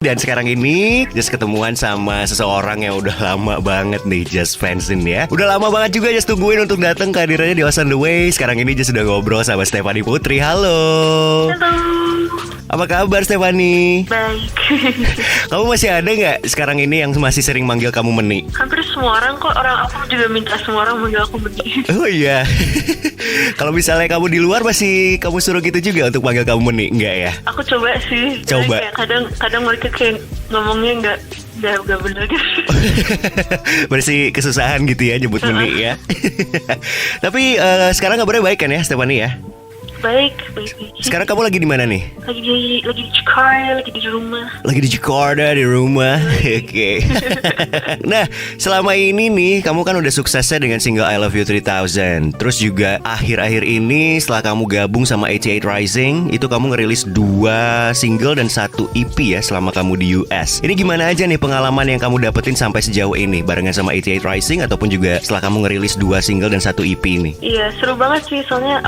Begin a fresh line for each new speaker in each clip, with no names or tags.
Dan sekarang ini Just ketemuan sama seseorang yang udah lama banget nih Just fansin ya. Udah lama banget juga Just tungguin untuk datang kehadirannya di On The Way. Sekarang ini Just sudah ngobrol sama Stephanie Putri. Halo.
Halo.
Apa kabar Stephanie?
Baik.
Kamu masih ada nggak sekarang ini yang masih sering manggil kamu Meni?
Hampir semua orang kok, aku juga minta semua orang manggil aku Meni.
Oh iya. Kalau misalnya kamu di luar masih kamu suruh gitu juga untuk manggil kamu Meni, enggak ya?
Aku coba sih.
Coba.
Kayak kadang mereka kayak ngomongnya nggak bener gitu.
Bersih kesusahan gitu ya nyebut Meni ya. Tapi sekarang kabarnya baik kan ya Stephanie ya?
Baik.
Sekarang kamu lagi di mana nih?
Lagi di Jakarta, lagi di rumah.
Lagi di Jakarta di rumah. Oke. Nah, selama ini nih kamu kan udah suksesnya dengan single I Love You 3000. Terus juga akhir-akhir ini setelah kamu gabung sama 88 Rising, itu kamu ngerilis 2 single dan 1 EP ya selama kamu di US. Ini gimana aja nih pengalaman yang kamu dapetin sampai sejauh ini barengan sama 88 Rising ataupun juga setelah kamu ngerilis 2 single dan 1 EP ini?
Iya, seru banget sih soalnya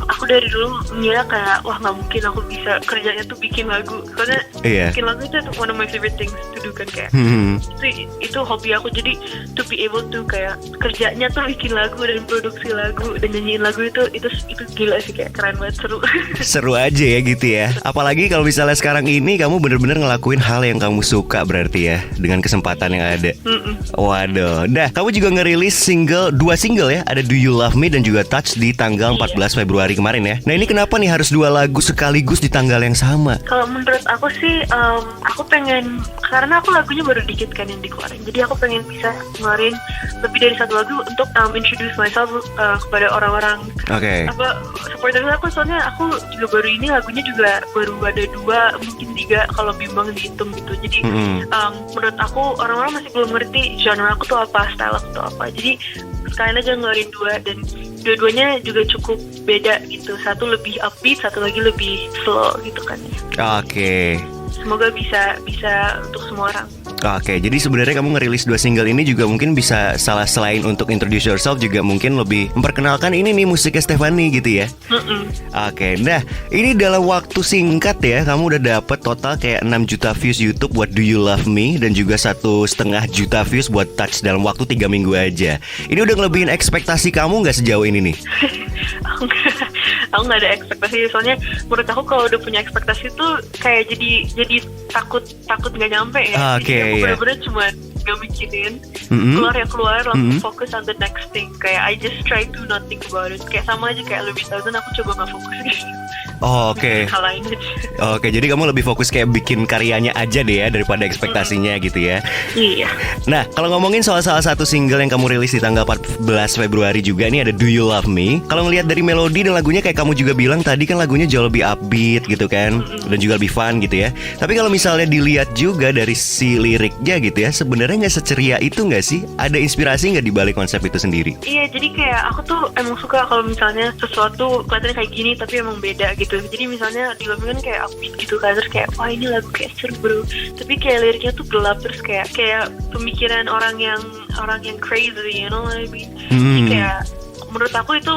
aku dari dulu mengira kayak wah nggak mungkin aku bisa kerjanya tuh bikin lagu, karena bikin lagu itu one of my favorite things to do kan, kayak itu hobi aku. Jadi to be able to kayak kerjanya tuh bikin lagu dan produksi lagu dan nyanyiin lagu itu gila sih, kayak keren banget, seru.
Seru aja ya gitu ya. Apalagi kalau misalnya sekarang ini kamu bener-bener ngelakuin hal yang kamu suka berarti ya, dengan kesempatan yang ada. Waduh. Nah, kamu juga ngerilis 2 single ya. Ada Do You Love Me dan juga Touch di tanggal 14 Februari kemarin ya. Nah, ini kenapa nih harus 2 lagu sekaligus di tanggal yang sama?
Kalau menurut aku sih, aku pengen, karena aku lagunya baru dikit kan yang dikeluarin, jadi aku pengen bisa ngeluarin lebih dari 1 lagu untuk introduce myself kepada orang-orang.
Oke.
Supporters aku, soalnya aku juga baru ini lagunya juga baru ada 2 mungkin 3 kalau bimbang dihitung gitu. Jadi menurut aku orang-orang masih belum ngerti genre aku tuh apa, style aku tuh apa. Jadi sekalian aja ngeluarin 2 dan dua-duanya juga cukup beda gitu. Satu lebih upbeat, satu lagi lebih slow gitu kan ya.
Oke.
Semoga bisa untuk semua orang.
Oke, jadi sebenarnya kamu ngerilis 2 single ini juga mungkin bisa selain untuk introduce yourself juga mungkin lebih memperkenalkan ini nih musiknya Stephanie gitu ya. Oke, nah ini dalam waktu singkat ya kamu udah dapet total kayak 6 juta views YouTube buat Do You Love Me dan juga 1,5 juta views buat Touch dalam waktu 3 minggu aja. Ini udah ngelebihin ekspektasi kamu nggak sejauh ini nih?
Aku nggak ada ekspektasi, soalnya menurut aku kalau udah punya ekspektasi tuh kayak jadi takut nggak nyampe ya.
Oke,
jadi aku bener-bener cuma nggak mikirin, keluar langsung fokus on the next thing. Kayak I just try to not think about it. Kayak sama aja kayak lebih thousand, aku coba nggak fokus gitu.
Oke.
Halain aja.
Oke, jadi kamu lebih fokus kayak bikin karyanya aja deh ya daripada ekspektasinya gitu ya.
Iya.
Nah, kalau ngomongin soal salah satu single yang kamu rilis di tanggal 14 Februari juga, ini ada Do You Love Me. Kalau ngelihat dari melodi dan lagunya kayak kamu juga bilang tadi kan lagunya jauh lebih upbeat gitu kan, dan juga lebih fun gitu ya. Tapi kalau misalnya dilihat juga dari si liriknya gitu ya, sebenarnya nggak seceria itu nggak sih? Ada inspirasi nggak di balik konsep itu sendiri?
Iya, jadi kayak aku tuh emang suka kalau misalnya sesuatu kelihatannya kayak gini tapi emang beda gitu. Jadi misalnya di lagu kan kayak upbeat gitu kan, terus kayak wah ini lagu kayak seru bro, tapi kayak liriknya tuh gelap, terus kayak pemikiran orang yang crazy, you know what I mean? Jadi kayak menurut aku itu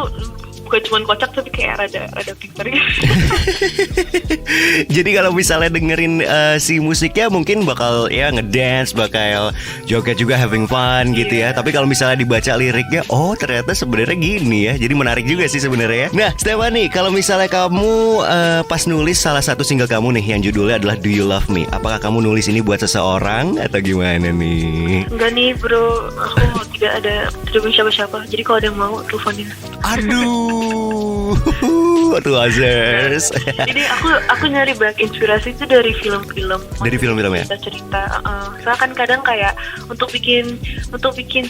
bukan cuma kocak tapi kayak rada pintar gitu.
Jadi kalau misalnya dengerin si musiknya mungkin bakal ya ngedance, bakal joget juga, having fun gitu ya. Tapi kalau misalnya dibaca liriknya, oh ternyata sebenarnya gini ya. Jadi menarik juga sih sebenarnya ya. Nah, Stephanie, kalau misalnya kamu pas nulis salah satu single kamu nih yang judulnya adalah Do You Love Me, apakah kamu nulis ini buat seseorang atau gimana nih?
Enggak nih bro, aku tidak punya siapa-siapa. Jadi kalau ada yang mau teleponin.
Aduh, tuh Azers.
Jadi aku nyari banyak inspirasi itu dari film-film.
Dari film-film ya?
Cerita. Soalnya kan kadang kayak untuk bikin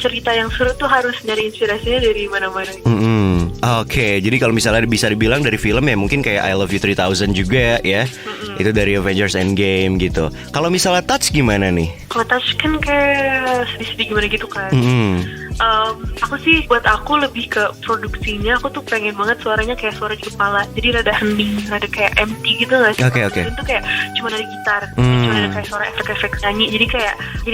cerita yang seru tuh harus nyari inspirasinya dari mana-mana.
Oke, jadi kalau misalnya bisa dibilang dari film ya mungkin kayak I Love You 3000 juga ya. Itu dari Avengers Endgame gitu. Kalau misalnya Touch gimana nih?
Kalau Touch kan kayak sedih-sedih gimana gitu kan. Aku sih buat aku lebih ke produksinya. Aku tuh pengen banget suaranya kayak suara di kepala. Jadi rada hening, rada kayak empty gitu nggak sih?
Oke, oke.
Itu kayak cuma ada gitar, cuma ada kayak suara efek-efek nyanyi. Jadi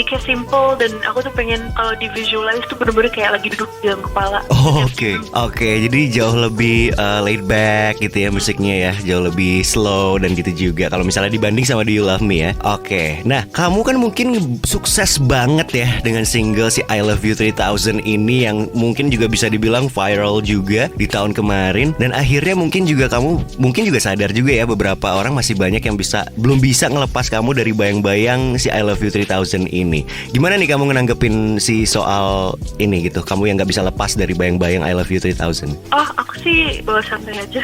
kayak simple, dan aku tuh pengen kalau di visualize tuh bener-bener kayak lagi duduk di dalam kepala.
Oke. Jadi jauh lebih laid back gitu ya musiknya ya, jauh lebih slow dan gitu juga. Kalau misalnya dibanding sama Do You Love Me ya. Oke. Nah, kamu kan mungkin sukses banget ya dengan single si I Love You 3000 ini yang mungkin juga bisa dibilang viral juga di tahun kemarin, dan akhirnya mungkin juga sadar juga ya beberapa orang masih banyak yang belum bisa ngelepas kamu dari bayang-bayang si I Love You 3000 ini. Gimana nih kamu nganggepin si soal ini gitu? Kamu yang nggak bisa lepas dari bayang-bayang I Love You 3000.
Oh, aku sih bawa santai aja.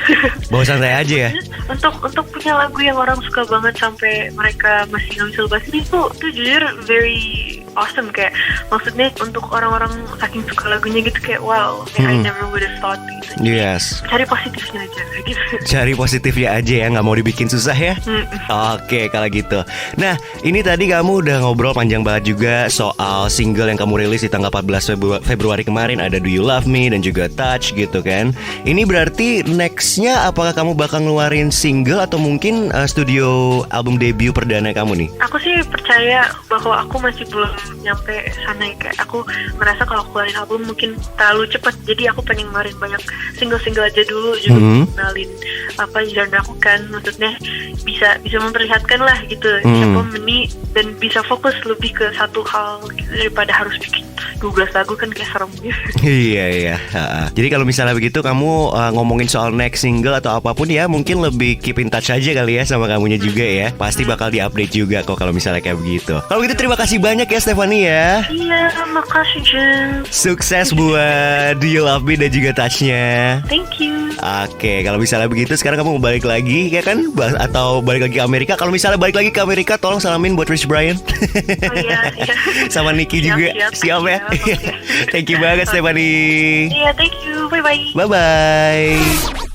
Bawa santai aja ya.
Untuk punya lagu yang orang suka banget sampai mereka masih nggak bisa lepasin itu jujur very awesome. Kayak maksudnya untuk orang-orang saking suka lagunya gitu, kayak wow, I never would have thought gitu.
Yes.
Cari positifnya aja gitu.
Cari positifnya aja ya, nggak mau dibikin susah ya. Oke, kalau gitu. Nah, ini tadi kamu udah ngobrol panjang banget juga soal single yang kamu rilis di tanggal 14 Februari kemarin. Ada Do You Love Me dan juga Touch gitu kan. Ini berarti nextnya apakah kamu bakal ngeluarin single atau mungkin studio album debut perdana kamu nih?
Aku sih percaya bahwa aku masih belum nyampe sana ya. Kayak aku merasa kalau aku keluarin album mungkin terlalu cepat. Jadi aku pengen ngeluarin banyak single-single aja dulu, juga kenalin apa yang aku kan, maksudnya bisa memperlihatkan lah gitu siapa Meni, dan bisa fokus lebih ke satu hal gitu, daripada harus bikin 12 lagu kan kayak serem gitu.
Iya. Jadi kalau misalnya begitu kamu ngomongin soal next single atau apapun ya, mungkin lebih keep in touch aja kali ya sama kamunya juga ya. Pasti bakal diupdate juga kok kalau misalnya kayak begitu. Kalau gitu terima kasih banyak ya Stephanie ya.
Iya, makasih Jen.
Sukses buat Do You Love Me dan juga Touch-nya.
Thank you.
Oke, kalau misalnya begitu sekarang kamu mau balik lagi ya kan? Atau balik lagi ke Amerika? Kalau misalnya balik lagi ke Amerika, tolong salamin buat Rich Brian.
Oh iya.
Sama Nicky juga. Siap ya.
Okay.
Thank you banget Stephanie.
Iya, thank you. Bye-bye.
Bye-bye.